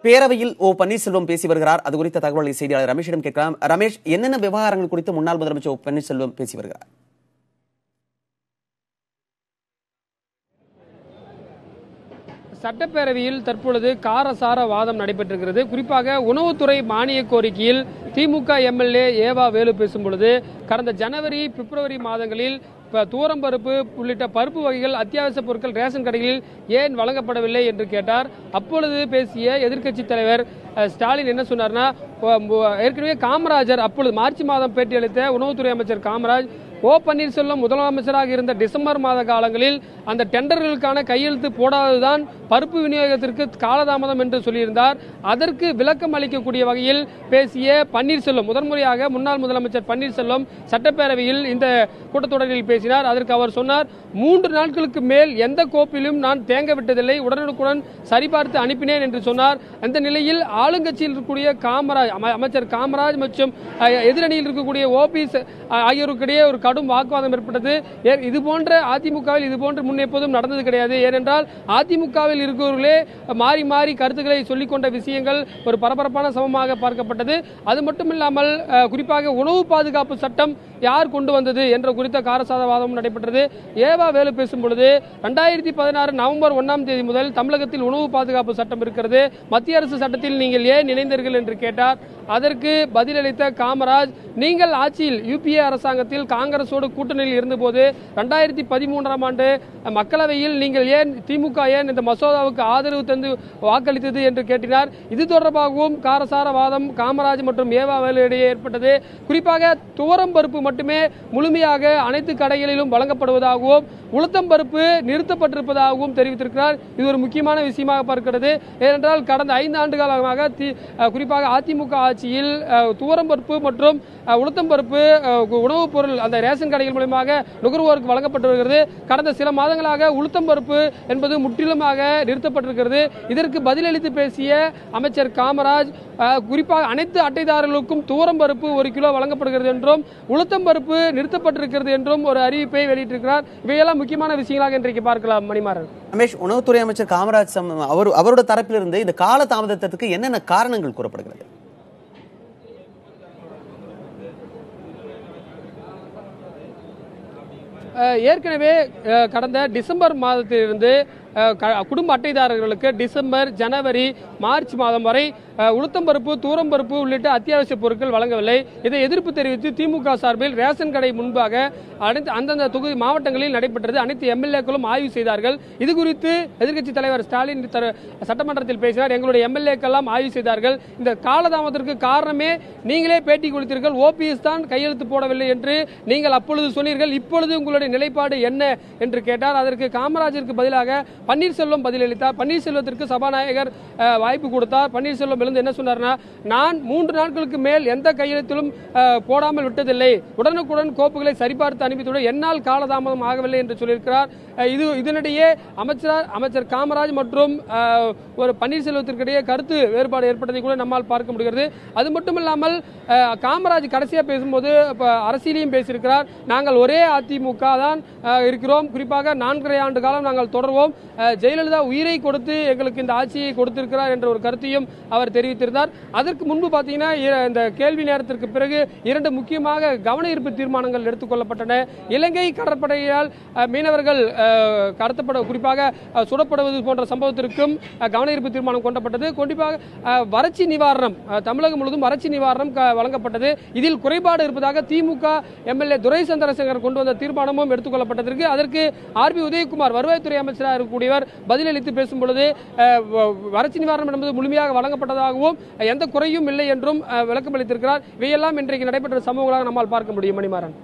பேரவையில் பன்னீர்செல்வம் பேசி வருகிறார். அது குறித்த தகவலை செய்தியாளர் ரமேஷிடம் கேட்கலாம். ரமேஷ், என்னென்ன விவகாரங்கள் குறித்து முன்னாள் முதலமைச்சர் பன்னீர்செல்வம் பேசி வருகிறார்? சட்டப்பேரவையில் தற்பொழுது காரசார வாதம் நடைபெற்றிருக்கிறது. குறிப்பாக உணவுத்துறை மானிய கோரிக்கையில் திமுக எம்எல்ஏ ஏவா வேலு பேசும்பொழுது, கடந்த ஜனவரி பிப்ரவரி மாதங்களில் தூரம்பருப்பு உள்ளிட்ட பருப்பு வகைகள், அத்தியாவசிய பொருட்கள் ரேஷன் கடைகளில் ஏன் வழங்கப்படவில்லை என்று கேட்டார். அப்பொழுது பேசிய எதிர்க்கட்சி தலைவர் ஸ்டாலின் என்ன சொன்னார்னா, ஏற்கனவே காமராஜர் அப்பொழுது மார்ச் மாதம் பேட்டியளித்த உணவுத்துறை அமைச்சர் காமராஜ் பன்னீர்செல்வம் முதலமைச்சராக இருந்த டிசம்பர் மாத காலங்களில் அந்த டெண்டர்களுக்கான கையெழுத்து போடாததுதான் பருப்பு விநியோகத்திற்கு காலதாமதம் என்று சொல்லியிருந்தார். அதற்கு விளக்கம் அளிக்கக்கூடிய வகையில் பேசிய பன்னீர்செல்வம், முதன்முறையாக முன்னாள் முதலமைச்சர் பன்னீர்செல்வம் சட்டப்பேரவையில் இந்த கூட்டத்தொடரில் பேசினார். அதற்கு அவர் சொன்னார், 3 நாட்களுக்கு மேல் எந்த கோப்பிலும் நான் தேங்க விட்டதில்லை, உடனுக்குடன் சரிபார்த்து அனுப்பினேன் என்று சொன்னார். அந்த நிலையில் ஆளுங்கட்சியில் இருக்கக்கூடிய அமைச்சர் காமராஜ் மற்றும் எதிரணியில் இருக்கக்கூடிய ஓபிஎஸ் ஆகியோருக்கிடையே ஒரு கடும் வாக்குவாதம் ஏற்பட்டது. இதுபோன்ற அதிமுகவில் இதுபோன்று முன் எப்போதும் நடந்தது கிடையாது. ஏனென்றால் அதிமுகவில் இருக்கிறவர்களே மாறி மாறி கருத்துக்களை சொல்லிக் கொண்ட விஷயங்கள் ஒரு பரபரப்பான சமமாக பார்க்கப்பட்டது. அது மட்டுமில்லாமல் குறிப்பாக உணவு பாதுகாப்பு சட்டம் யார் கொண்டு வந்தது என்ற குறித்த காரசார வாதமும் நடைபெற்றது. ஏவா வேலு பேசும்பொழுது, 2016 நவம்பர் 1ஆம் தேதி முதல் தமிழகத்தில் உணவு பாதுகாப்பு சட்டம் இருக்கிறது, மத்திய அரசு சட்டத்தில் நீங்கள் ஏன் இணைந்தீர்கள் என்று கேட்டார். அதற்கு பதிலளித்த காமராஜ், நீங்கள் ஆட்சியில் யுபிஏ அரசாங்கத்தில் காங்கிரஸோடு கூட்டணியில் இருந்தபோது 2013ஆம் ஆண்டு மக்களவையில் நீங்கள் ஏன் திமுக ஏன் இந்த மசோதாவுக்கு ஆதரவு தந்து வாக்களித்தது என்று கேட்டினார். இது தொடர்பாகவும் காரசார வாதம் காமராஜ் மற்றும் ஏவா வேலு இடையே ஏற்பட்டது. குறிப்பாக துவரம் பருப்பு மட்டுமே முழுமையாக அனைத்து கடைகளிலும் வழங்கப்படுவதாகவும் உளுத்தம் பருப்பு நிறுத்தப்பட்டிருப்பதாகவும் தெரிவித்திருக்கிறார். இது ஒரு முக்கியமான விஷயமாக பார்க்கிறது. ஏனென்றால் கடந்த 5 ஆண்டு காலமாக குறிப்பாக அதிமுக ஆட்சியில் துவரம் பருப்பு மற்றும் உளுத்தம் பருப்பு உணவுப் பொருள் அந்த ரேஷன் கடைகள் மூலமாக நுகர்வோருக்கு வழங்கப்பட்டு வருகிறது. கடந்த சில மாதங்களாக உளுத்தம் பருப்பு என்பது முற்றிலுமாக நிறுத்தப்பட்டிருக்கிறது. இதற்கு பதிலளித்து பேசிய அமைச்சர் காமராஜ், குறிப்பாக அனைத்து அட்டைதாரர்களுக்கும் துவரம் பருப்பு 1 கிலோ வழங்கப்படுகிறது என்றும் உளுத்தம் பருப்பு நிறுத்தப்பட்டிருக்கிறது என்றும் ஒரு அறிவிப்பை வெளியிட்டிருக்கிறார். இவையெல்லாம் முக்கியமான விஷயங்களாக இன்றைக்கு பார்க்கலாம். மணிமாறன். ரமேஷ், உணவுத்துறை அமைச்சர் காமராஜ் அவரோட தரப்பிலிருந்து இந்த கால தாமதத்திற்கு என்னென்ன காரணங்கள் கூறப்படுகிறது? ஏற்கனவே கடந்த டிசம்பர் மாதத்திலிருந்து குடும்ப அட்டைதாரர்களுக்கு டிசம்பர், ஜனவரி, மார்ச் மாதம் வரை உளுத்தம்பருப்பு, தூரம்பருப்பு உள்ளிட்ட அத்தியாவசிய பொருட்கள் வழங்கவில்லை. இதை எதிர்ப்பு தெரிவித்து திமுக சார்பில் ரேஷன் கடை முன்பாக அந்தந்த தொகுதி மாவட்டங்களில் நடைபெற்றது. அனைத்து எம்எல்ஏக்களும் ஆய்வு செய்தார்கள். இது குறித்து எதிர்க்கட்சி தலைவர் ஸ்டாலின் சட்டமன்றத்தில் பேசினார். எங்களுடைய எம்எல்ஏக்கெல்லாம் ஆய்வு செய்தார்கள். இந்த காலதாமதத்திற்கு காரணமே நீங்களே பேட்டி கொடுத்தீர்கள், ஓபிஎஸ் தான் கையெழுத்து போடவில்லை என்று நீங்கள் அப்பொழுது சொன்னீர்கள். இப்பொழுது உங்களுடைய நிலைப்பாடு என்ன என்று கேட்டார். அதற்கு காமராஜருக்கு பதிலாக பன்னீர்செல்வம் பதிலளித்தார். பன்னீர்செல்வத்திற்கு சபாநாயகர் வாய்ப்பு கொடுத்தார். பன்னீர்செல்வம் எழுந்து என்ன சொன்னார்னா, நான் 3 நாட்களுக்கு மேல் எந்த கையெழுத்திலும் போடாமல் விட்டதில்லை, உடனுக்குடன் கோப்புகளை சரிபார்த்து அனுப்பிவிட என்னால் காலதாமதம் ஆகவில்லை என்று சொல்லியிருக்கிறார். இதனிடையே அமைச்சர் காமராஜ் மற்றும் ஒரு பன்னீர்செல்வத்திற்கிடையே கருத்து வேறுபாடு ஏற்பட்டதை கூட நம்மால் பார்க்க முடிகிறது. அது மட்டுமில்லாமல் காமராஜ் கடைசியாக பேசும்போது அரசியலையும் பேசியிருக்கிறார். நாங்கள் ஒரே அதிமுக தான் இருக்கிறோம், குறிப்பாக 4.5 ஆண்டு காலம் நாங்கள் தொடர்வோம், ஜெயலலிதா உயிரை கொடுத்து எங்களுக்கு இந்த ஆட்சியை கொடுத்திருக்கிறார் என்ற ஒரு கருத்தையும் அவர் தெரிவித்திருந்தார். அதற்கு முன்பு பார்த்தீங்கன்னா இந்த கேள்வி நேரத்திற்கு பிறகு 2 முக்கியமாக கவன ஈர்ப்பு தீர்மானங்கள் எடுத்துக் கொள்ளப்பட்டன. இலங்கை கடற்படையால் மீனவர்கள் குறிப்பாக சுடப்படுவது போன்ற சம்பவத்திற்கும் கவன ஈர்ப்பு தீர்மானம் கொண்டப்பட்டது. குறிப்பாக வறட்சி நிவாரணம், தமிழகம் முழுவதும் வறட்சி நிவாரணம் வழங்கப்பட்டது. இதில் குறைபாடு இருப்பதாக திமுக எம்எல்ஏ துரை சந்திரசேகர் கொண்டு வந்த தீர்மானமும் எடுத்துக் கொள்ளப்பட்டதற்கு அதற்கு ஆர்பி உதயகுமார் வருவாய்த்துறை அமைச்சராக இருக்கக்கூடியவர் பதிலளித்து பேசும்பொழுது, வறட்சி நிவாரணம் என்பது முழுமையாக வழங்கப்பட்டதாகவும் எந்த குறையும் இல்லை என்றும் விளக்கம் அளித்திருக்கிறார். இவையெல்லாம் இன்றைக்கு நடைபெற்ற சம்பவங்களாக நம்மால் பார்க்க முடியும். மணிமாறன்.